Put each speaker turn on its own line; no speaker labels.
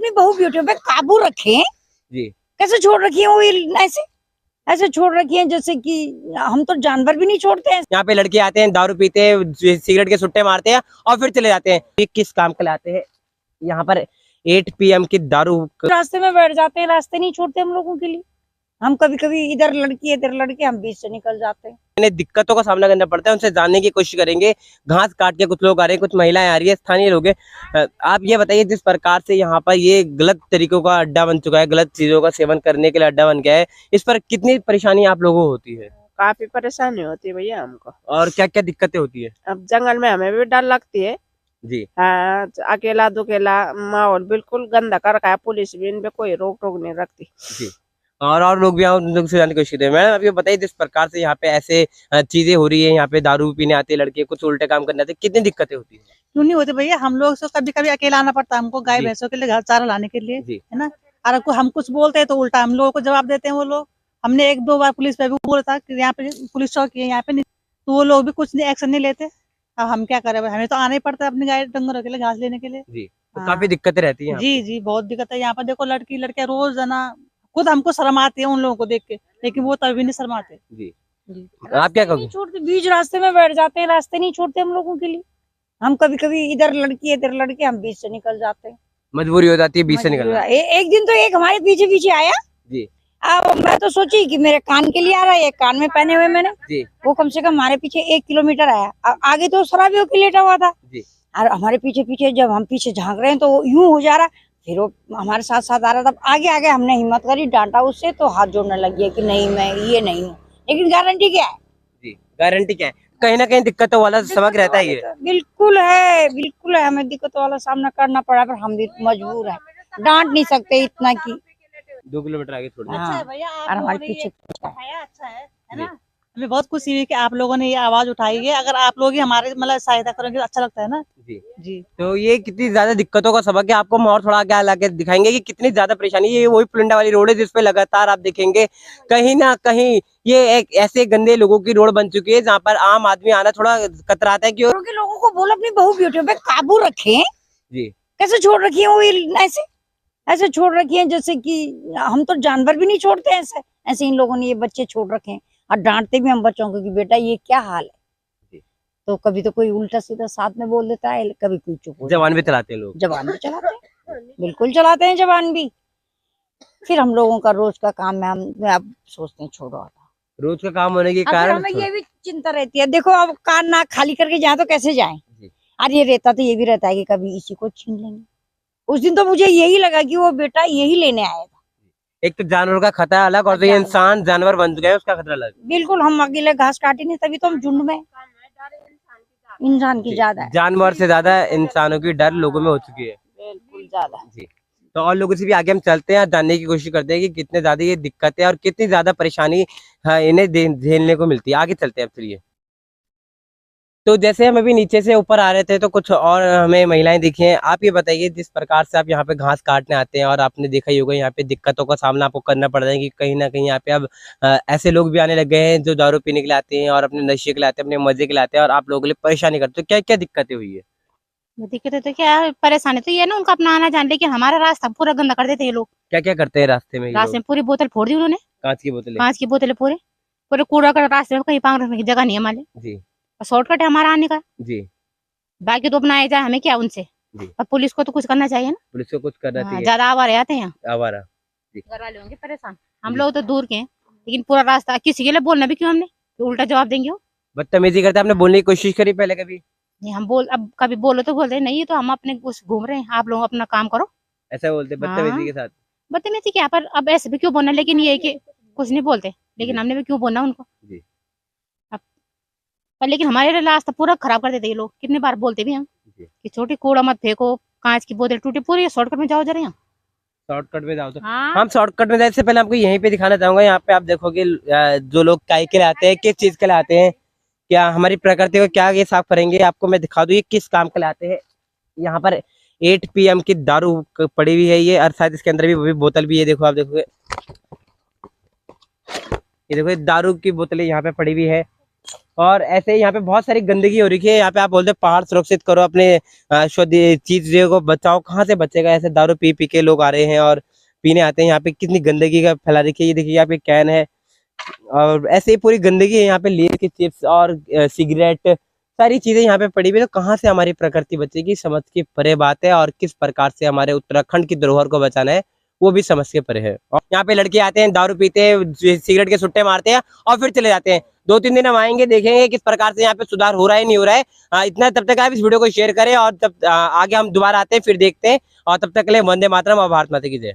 अपनी बहू बेटियों पे काबू रखें।
जी।
कैसे छोड़ रखी है वो ऐसे छोड़ रखी है जैसे कि हम तो जानवर भी नहीं छोड़ते हैं।
यहाँ पे लड़के आते हैं, दारू पीते हैं, सिगरेट के सुट्टे मारते हैं और फिर चले जाते हैं। ये किस काम के लिए आते हैं? यहाँ पर 8 PM की दारू
रास्ते में बैठ जाते हैं, रास्ते नहीं छोड़ते हम लोगों के लिए। हम कभी कभी इधर लड़की इधर लड़के, हम बीच से निकल जाते हैं।
इन्हें दिक्कतों का सामना करना पड़ता है। उनसे जानने की कोशिश करेंगे। घास काट के कुछ लोग आ रहे हैं, कुछ महिलाएं आ रही है, स्थानीय लोग हैं। आप ये बताइए, जिस प्रकार से यहाँ पर ये गलत तरीकों का अड्डा बन चुका है, गलत चीजों का सेवन करने के लिए अड्डा बन गया है, इस पर कितनी परेशानी आप लोगों को होती है?
काफी परेशानी होती है भैया हमको।
और क्या क्या दिक्कतें होती है?
अब जंगल में हमें भी डर लगती है।
जी।
हाँ, अकेला दुकेला माहौल बिल्कुल गंदा कर रखा है। पुलिस भी इन पे कोई रोक टोक नहीं रखती।
जी। और लोग भी उन लोग से जानने की कोशिश करते हैं। मैडम, आप ये बताइए, जिस प्रकार से यहाँ पे ऐसे चीजें हो रही है, यहाँ पे दारू पीने आते हैं लड़के, कुछ उल्टे काम करने आते हैं, कितनी दिक्कतें होती है?
क्यों नहीं होते भैया, हम लोग से कभी कभी अकेला आना पड़ता है हमको, गाय
जी।
भैंसों के लिए घास चारा लाने के लिए,
जी।
है ना। और हम कुछ बोलते हैं तो उल्टा हम लोगों को जवाब देते हैं वो लोग। हमने 1-2 बार पुलिस पे भी बोला था कि यहाँ पे पुलिस चौकी है, यहाँ पे नहीं, तो वो लोग भी कुछ नहीं एक्शन नहीं लेते। अब हम क्या करें, हमें तो आना ही पड़ता है अपनी गाय डंगरों के लिए घास लेने के लिए।
जी। तो
हाँ।
काफी दिक्कतें रहती हैं।
जी जी, बहुत दिक्कत है यहाँ पर। देखो लड़की लड़के रोज है ना, खुद हमको शर्म आती है उन लोगों को देख के, लेकिन वो तभी नहीं शर्माते।
जी।
जी।
आप क्या
नहीं
कहोगे?
छोड़ते, बीच रास्ते में बैठ जाते हैं, रास्ते नहीं छोड़ते हम लोगों के लिए। हम कभी कभी इधर लड़की इधर लड़के, हम बीच से निकल जाते हैं।
मजबूरी हो जाती है बीच से निकलना।
एक दिन तो एक हमारे पीछे पीछे आया।
जी।
अब मैं तो सोची कि मेरे कान के लिए आ रहा है, कान में पहने हुए मैंने।
जी।
वो कम से कम हमारे पीछे 1 किलोमीटर आया। आगे तो शराबी होके लेटा हुआ था।
जी।
और हमारे पीछे पीछे जब हम पीछे झांक रहे हैं तो वो यूं हो जा रहा, फिर वो हमारे साथ साथ आ रहा। तब आगे आगे हमने हिम्मत करी, डांटा उससे, तो हाथ जोड़ने लगी है कि नहीं मैं ये नहीं हूँ। लेकिन गारंटी क्या है?
जी। गारंटी क्या है? कहीं ना कहीं दिक्कतों वाला सबक रहता ही है।
बिल्कुल है, बिल्कुल है। हमें दिक्कतों वाला सामना करना पड़ा, पर हम भी मजबूर है, डांट नहीं सकते इतना की।
2 किलोमीटर आगे छोड़ दिया।
अच्छा है भैया,
और
आप
हमारे
लोगों ने
पीछे
ये उठाया, अच्छा है ना। हमें बहुत खुशी हुई कि आप लोगों ने ये आवाज उठाई है। अगर आप लोग ही हमारे मतलब सहायता करोगे तो अच्छा लगता है ना।
जी।
जी।
तो ये कितनी ज्यादा दिक्कतों का सबक है, आपको हम और थोड़ा आगे लाके दिखाएंगे कि कितनी ज्यादा परेशानी है। ये वही पुलिंडा वाली रोड है जिसपे लगातार आप देखेंगे कहीं ना कहीं ये एक ऐसे गंदे लोगों की रोड बन चुकी है जहाँ पर आम आदमी आना थोड़ा कतराता है।
के लोगों को बोलो अपनी बहू बेटियों पे काबू रखें।
जी।
कैसे छोड़ रखी है वो ऐसे छोड़ रखी है जैसे कि हम तो जानवर भी नहीं छोड़ते हैं। ऐसे इन लोगों ने ये बच्चे छोड़ रखे हैं। और डांटते भी हम बच्चों को कि बेटा ये क्या हाल है। तो कभी तो कोई उल्टा सीधा साथ में बोल देता है, कभी कोई चुप।
जवान भी चलाते हैं लोग।
जवान भी चलाते हैं, बिल्कुल चलाते हैं जवान भी। फिर हम लोगों का रोज का काम है, हम अब सोचते हैं छोड़ो आता।
रोज का काम होने के
अब फिर
कारण
हमें ये भी चिंता रहती है, देखो अब कान नाक खाली करके जाए तो कैसे जाएं। और ये रहता तो ये भी रहता है कि कभी इसी को छीन लेंगे। उस दिन तो मुझे यही लगा कि वो बेटा यही लेने आया था। एक
तो जानवर का खतरा अलग और ये इंसान जानवर बन चुका है उसका खतरा अलग।
बिल्कुल, हम अकेले घास काटे नहीं, तभी तो हम झुंड में। इंसान की ज्यादा है,
जानवर से ज्यादा इंसानों की डर लोगों में हो चुकी है।
बिल्कुल ज्यादा।
जी। तो और लोगों से भी आगे हम चलते हैं, जानने की कोशिश करते हैं कि कितने ज्यादा ये दिक्कतें और कितनी ज्यादा परेशानी इन्हें झेलने को मिलती है। आगे चलते हैं अब चलिए। तो जैसे हम अभी नीचे से ऊपर आ रहे थे तो कुछ और हमें महिलाएं दिखी हैं। आप ये बताइए, जिस प्रकार से आप यहाँ पे घास काटने आते हैं और आपने देखा ही होगा यहाँ पे दिक्कतों का सामना आपको करना पड़ रहा है कि कहीं ना कहीं यहाँ पे अब ऐसे लोग भी आने लग गए हैं जो दारू पीने के लिए आते हैं और अपने नशे के लिए आते हैं, अपने मजे के लिए आते हैं और आप लोगों के लिए परेशानी करते हैं। तो क्या क्या दिक्कतें हुई है?
दिक्कत है तो क्या है, परेशानी तो ये है ना, उनका अपना आना जान, लेकिन हमारा रास्ता पूरा गंदा कर देते हैं ये लोग।
क्या क्या करते हैं रास्ते में?
रास्ते में पूरी बोतल फोड़ दी उन्होंने,
कांच की बोतलें।
कांच की बोतलें पूरे पूरे कूड़ा कर रास्ते में, कहीं पांग रखने की जगह नहीं है हमारे।
जी।
शॉर्टकट है हमारा आने का।
जी।
बाकी तो अपना जाए, हमें क्या उनसे।
जी।
अब पुलिस को तो कुछ करना चाहिए ना,
पुलिस को कुछ करना चाहिए।
ज्यादा आवारा आते हैं यहाँ,
आवारा।
घर वाले होंगे परेशान, हम लोग तो दूर के हैं, लेकिन पूरा रास्ता किसी के लिए बोलना भी क्यों हमने, तो उल्टा जवाब देंगे वो।
बदतमीजी करते। आपने बोलने की कोशिश करी पहले कभी?
नहीं, हम अब कभी बोलो तो बोलते नहीं, तो हम अपने कुछ घूम रहे हैं, आप लोग अपना काम करो,
ऐसा बोलते बदतमीजी के साथ?
बदतमीजी क्या, पर अब ऐसे भी क्यों बोलना, लेकिन ये कि कुछ नहीं बोलते, लेकिन हमने भी क्यों बोलना उनको। पर लेकिन हमारे रास्ता पूरा खराब कर देते ये लोग, कितनी बार बोलते भी हम कि छोटी कूड़ा मत फेंको, कांच की बोतल टूटी पूरी, शॉर्टकट में जाओ जरा यहाँ।
शॉर्टकट में जाओ तो
हाँ।
हम शॉर्टकट में जाए इससे पहले आपको यहीं पे दिखाना चाहूंगा। यहाँ पे आप देखोगे जो लोग काय के लिए आते हैं, किस चीज के लिए आते हैं, क्या हमारी प्रकृति को क्या ये साफ करेंगे, आपको मैं दिखा दूं ये किस काम के लिए आते हैं। यहाँ पर 8 PM की दारू पड़ी हुई है ये, और शायद इसके अंदर भी बोतल भी है। देखो आप देखोगे, ये देखो दारू की बोतलें यहाँ पे पड़ी हुई है। और ऐसे ही यहाँ पे बहुत सारी गंदगी हो रखी है। यहाँ पे आप बोलते हैं पहाड़ सुरक्षित करो, अपने शुद्ध चीजों को बचाओ, कहाँ से बचेगा? ऐसे दारू पी पी के लोग आ रहे हैं और पीने आते हैं। यहाँ पे कितनी गंदगी का फैला रखी है, ये देखिए यहाँ पे कैन है और ऐसे ही पूरी गंदगी है। यहाँ पे लेज के चिप्स और सिगरेट सारी चीजें यहाँ पे पड़ी हुई है। तो कहाँ से हमारी प्रकृति बचेगी, समझ के परे बात है। और किस प्रकार से हमारे उत्तराखंड की धरोहर को बचाना है वो भी समझ के परे है। और यहाँ पे लड़के आते हैं, दारू पीते हैं, सिगरेट के सुट्टे मारते हैं और फिर चले जाते हैं। 2-3 दिन हम आएंगे, देखेंगे किस प्रकार से यहाँ पे सुधार हो रहा है नहीं हो रहा है। इतना तब तक आप इस वीडियो को शेयर करें और तब आगे हम दोबारा आते हैं, फिर देखते हैं। और तब तक के लिए वंदे मातरम और भारत माता की जय।